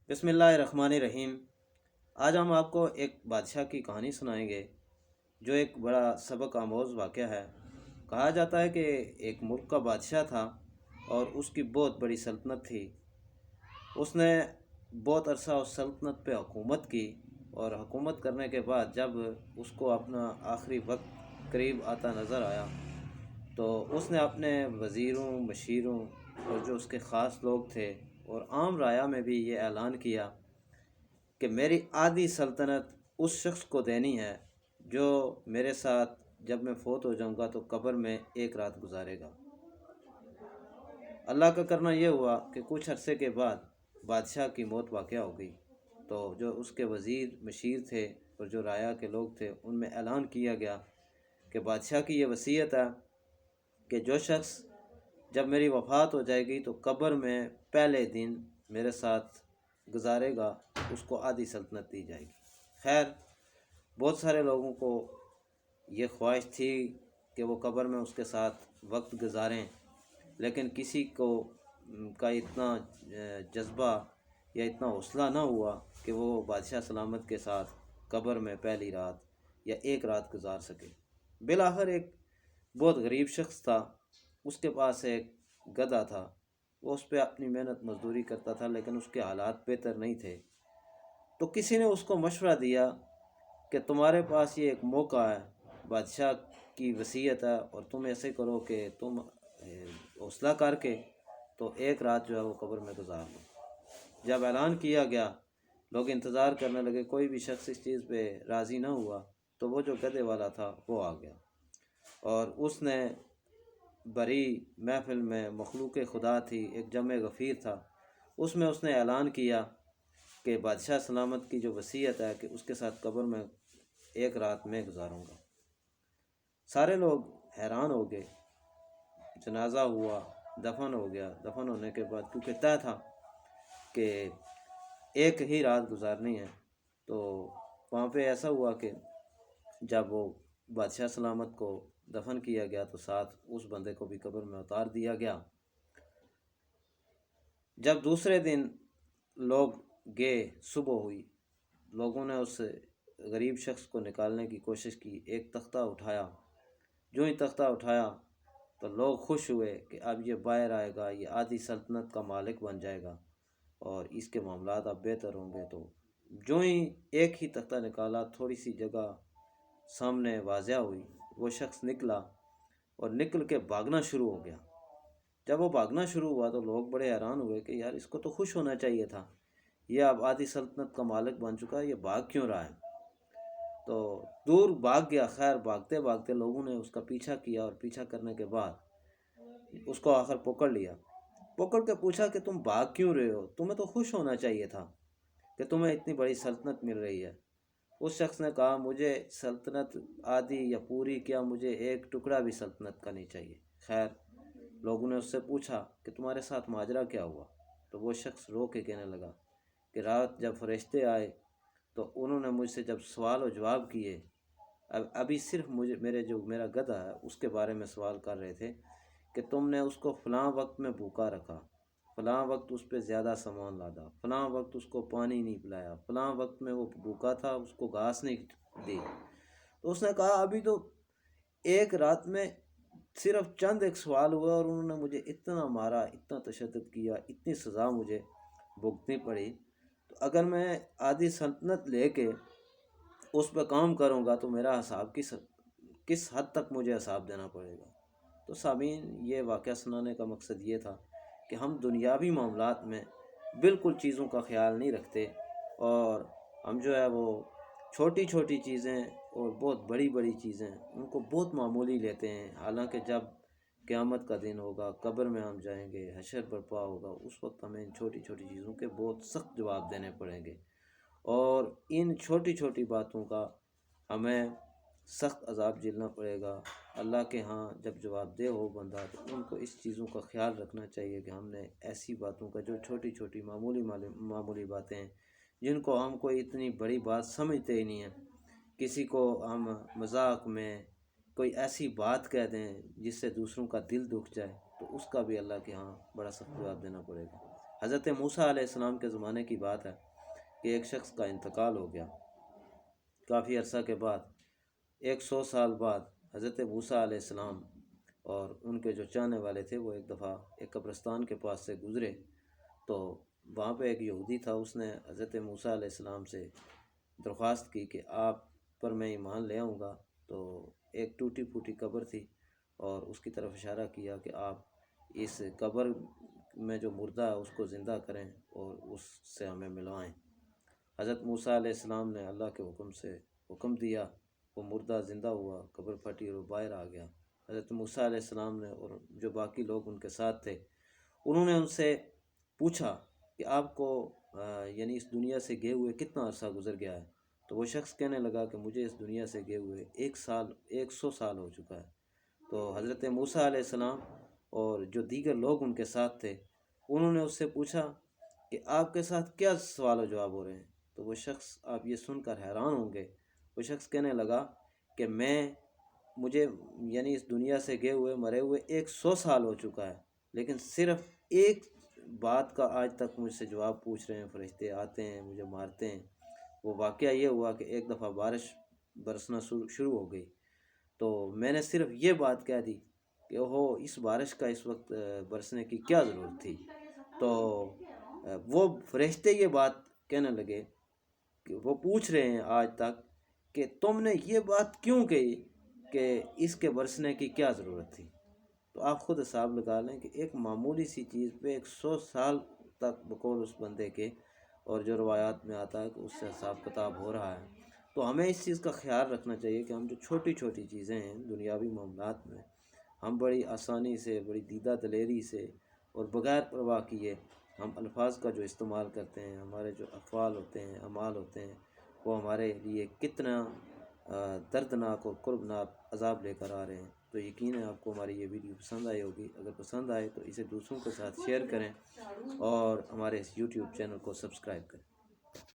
بسم اللہ الرحمن الرحیم۔ آج ہم آپ کو ایک بادشاہ کی کہانی سنائیں گے جو ایک بڑا سبق آموز واقعہ ہے۔ کہا جاتا ہے کہ ایک ملک کا بادشاہ تھا اور اس کی بہت بڑی سلطنت تھی۔ اس نے بہت عرصہ اس سلطنت پہ حکومت کی اور حکومت کرنے کے بعد جب اس کو اپنا آخری وقت قریب آتا نظر آیا تو اس نے اپنے وزیروں، مشیروں اور جو اس کے خاص لوگ تھے اور عام رعایا میں بھی یہ اعلان کیا کہ میری آدھی سلطنت اس شخص کو دینی ہے جو میرے ساتھ جب میں فوت ہو جاؤں گا تو قبر میں ایک رات گزارے گا۔ اللہ کا کرنا یہ ہوا کہ کچھ عرصے کے بعد بادشاہ کی موت واقع ہو گئی، تو جو اس کے وزیر مشیر تھے اور جو رعایا کے لوگ تھے ان میں اعلان کیا گیا کہ بادشاہ کی یہ وصیت ہے کہ جو شخص جب میری وفات ہو جائے گی تو قبر میں پہلے دن میرے ساتھ گزارے گا اس کو آدھی سلطنت دی جائے گی۔ خیر، بہت سارے لوگوں کو یہ خواہش تھی کہ وہ قبر میں اس کے ساتھ وقت گزاریں، لیکن کسی کو کا اتنا جذبہ یا اتنا حوصلہ نہ ہوا کہ وہ بادشاہ سلامت کے ساتھ قبر میں پہلی رات یا ایک رات گزار سکے۔ بالآخر ایک بہت غریب شخص تھا، اس کے پاس ایک گدھا تھا، وہ اس پہ اپنی محنت مزدوری کرتا تھا لیکن اس کے حالات بہتر نہیں تھے۔ تو کسی نے اس کو مشورہ دیا کہ تمہارے پاس یہ ایک موقع ہے، بادشاہ کی وصیت ہے اور تم ایسے کرو کہ تم حوصلہ کر کے تو ایک رات جو ہے وہ قبر میں گزار لو۔ جب اعلان کیا گیا لوگ انتظار کرنے لگے، کوئی بھی شخص اس چیز پہ راضی نہ ہوا، تو وہ جو گدھے والا تھا وہ آ گیا اور اس نے بڑی محفل میں مخلوق خدا تھی، ایک جمع غفیر تھا، اس میں اس نے اعلان کیا کہ بادشاہ سلامت کی جو وصیت ہے کہ اس کے ساتھ قبر میں ایک رات میں گزاروں گا۔ سارے لوگ حیران ہو گئے، جنازہ ہوا، دفن ہو گیا۔ دفن ہونے کے بعد کیونکہ طے تھا کہ ایک ہی رات گزارنی ہے، تو وہاں پہ ایسا ہوا کہ جب وہ بادشاہ سلامت کو دفن کیا گیا تو ساتھ اس بندے کو بھی قبر میں اتار دیا گیا۔ جب دوسرے دن لوگ گئے، صبح ہوئی، لوگوں نے اس غریب شخص کو نکالنے کی کوشش کی، ایک تختہ اٹھایا۔ جو ہی تختہ اٹھایا تو لوگ خوش ہوئے کہ اب یہ باہر آئے گا، یہ آدھی سلطنت کا مالک بن جائے گا اور اس کے معاملات اب بہتر ہوں گے۔ تو جو ہی ایک ہی تختہ نکالا، تھوڑی سی جگہ سامنے واضح ہوئی، وہ شخص نکلا اور نکل کے بھاگنا شروع ہو گیا۔ جب وہ بھاگنا شروع ہوا تو لوگ بڑے حیران ہوئے کہ یار اس کو تو خوش ہونا چاہیے تھا، یہ اب آدھی سلطنت کا مالک بن چکا ہے، یہ بھاگ کیوں رہا ہے؟ تو دور بھاگ گیا۔ خیر، بھاگتے بھاگتے لوگوں نے اس کا پیچھا کیا اور پیچھا کرنے کے بعد اس کو آخر پکڑ لیا۔ پکڑ کے پوچھا کہ تم بھاگ کیوں رہے ہو؟ تمہیں تو خوش ہونا چاہیے تھا کہ تمہیں اتنی بڑی سلطنت مل رہی ہے۔ اس شخص نے کہا مجھے سلطنت آدھی یا پوری کیا، مجھے ایک ٹکڑا بھی سلطنت کا نہیں چاہیے۔ خیر، لوگوں نے اس سے پوچھا کہ تمہارے ساتھ ماجرا کیا ہوا؟ تو وہ شخص رو کے کہنے لگا کہ رات جب فرشتے آئے تو انہوں نے مجھ سے جب سوال و جواب کیے، ابھی صرف میرا گدھا ہے اس کے بارے میں سوال کر رہے تھے کہ تم نے اس کو فلاں وقت میں بھوکا رکھا، فلاں وقت اس پہ زیادہ سامان لادا، فلاں وقت اس کو پانی نہیں پلایا، فلاں وقت میں وہ بھوکا تھا اس کو گھاس نہیں دی۔ تو اس نے کہا ابھی تو ایک رات میں صرف چند ایک سوال ہوا اور انہوں نے مجھے اتنا مارا، اتنا تشدد کیا، اتنی سزا مجھے بھگتنی پڑی، تو اگر میں آدھی سلطنت لے کے اس پہ کام کروں گا تو میرا حساب کس حد تک مجھے حساب دینا پڑے گا۔ تو سامعین، یہ واقعہ سنانے کا مقصد یہ تھا کہ ہم دنیاوی معاملات میں بالکل چیزوں کا خیال نہیں رکھتے اور ہم جو ہے وہ چھوٹی چھوٹی چیزیں اور بہت بڑی بڑی چیزیں ان کو بہت معمولی لیتے ہیں، حالانکہ جب قیامت کا دن ہوگا، قبر میں ہم جائیں گے، حشر برپا ہوگا، اس وقت ہمیں ان چھوٹی چھوٹی چیزوں کے بہت سخت جواب دینے پڑیں گے اور ان چھوٹی چھوٹی باتوں کا ہمیں سخت عذاب جھیلنا پڑے گا۔ اللہ کے ہاں جب جواب دہ ہو بندہ تو ان کو اس چیزوں کا خیال رکھنا چاہیے کہ ہم نے ایسی باتوں کا جو چھوٹی چھوٹی معمولی باتیں ہیں جن کو ہم کوئی اتنی بڑی بات سمجھتے ہی نہیں ہیں، کسی کو ہم مذاق میں کوئی ایسی بات کہہ دیں جس سے دوسروں کا دل دکھ جائے تو اس کا بھی اللہ کے ہاں بڑا سخت جواب دینا پڑے گا۔ حضرت موسیٰ علیہ السلام کے زمانے کی بات ہے کہ ایک شخص کا انتقال ہو گیا کافی عرصہ کے بعد۔ 100 سال بعد حضرت موسیٰ علیہ السلام اور ان کے جو چاہنے والے تھے وہ ایک دفعہ ایک قبرستان کے پاس سے گزرے، تو وہاں پہ ایک یہودی تھا، اس نے حضرت موسیٰ علیہ السلام سے درخواست کی کہ آپ پر میں ایمان لے آؤں گا۔ تو ایک ٹوٹی پھوٹی قبر تھی اور اس کی طرف اشارہ کیا کہ آپ اس قبر میں جو مردہ ہے اس کو زندہ کریں اور اس سے ہمیں ملوائیں۔ حضرت موسیٰ علیہ السلام نے اللہ کے حکم سے حکم دیا، وہ مردہ زندہ ہوا، قبر پھٹی اور وہ باہر آ گیا۔ حضرت موسیٰ علیہ السلام نے اور جو باقی لوگ ان کے ساتھ تھے انہوں نے ان سے پوچھا کہ آپ کو یعنی اس دنیا سے گئے ہوئے کتنا عرصہ گزر گیا ہے؟ تو وہ شخص کہنے لگا کہ مجھے اس دنیا سے گئے ہوئے 100 سال ہو چکا ہے۔ تو حضرت موسیٰ علیہ السلام اور جو دیگر لوگ ان کے ساتھ تھے انہوں نے اس سے پوچھا کہ آپ کے ساتھ کیا سوال و جواب ہو رہے ہیں؟ تو وہ شخص، آپ یہ سن کر حیران ہوں گے، وہ شخص کہنے لگا کہ مجھے یعنی اس دنیا سے گئے ہوئے مرے ہوئے 100 سال ہو چکا ہے، لیکن صرف ایک بات کا آج تک مجھ سے جواب پوچھ رہے ہیں، فرشتے آتے ہیں مجھے مارتے ہیں۔ وہ واقعہ یہ ہوا کہ ایک دفعہ بارش برسنا شروع ہو گئی، تو میں نے صرف یہ بات کہہ دی کہ اس بارش کا اس وقت برسنے کی کیا ضرورت تھی؟ تو وہ فرشتے یہ بات کہنے لگے کہ وہ پوچھ رہے ہیں آج تک کہ تم نے یہ بات کیوں کہی کہ اس کے برسنے کی کیا ضرورت تھی؟ تو آپ خود حساب لگا لیں کہ ایک معمولی سی چیز پہ 100 سال تک بقول اس بندے کے، اور جو روایات میں آتا ہے کہ اس سے حساب کتاب ہو رہا ہے۔ تو ہمیں اس چیز کا خیال رکھنا چاہیے کہ ہم جو چھوٹی چھوٹی چیزیں ہیں دنیاوی معاملات میں، ہم بڑی آسانی سے، بڑی دیدہ دلیری سے اور بغیر پرواہ کیے ہم الفاظ کا جو استعمال کرتے ہیں، ہمارے جو افعال ہوتے ہیں، اعمال ہوتے ہیں، وہ ہمارے لیے کتنا دردناک اور قربناک عذاب لے کر آ رہے ہیں۔ تو یقین ہے آپ کو ہماری یہ ویڈیو پسند آئی ہوگی۔ اگر پسند آئے تو اسے دوسروں کے ساتھ شیئر کریں اور ہمارے اس یوٹیوب چینل کو سبسکرائب کریں۔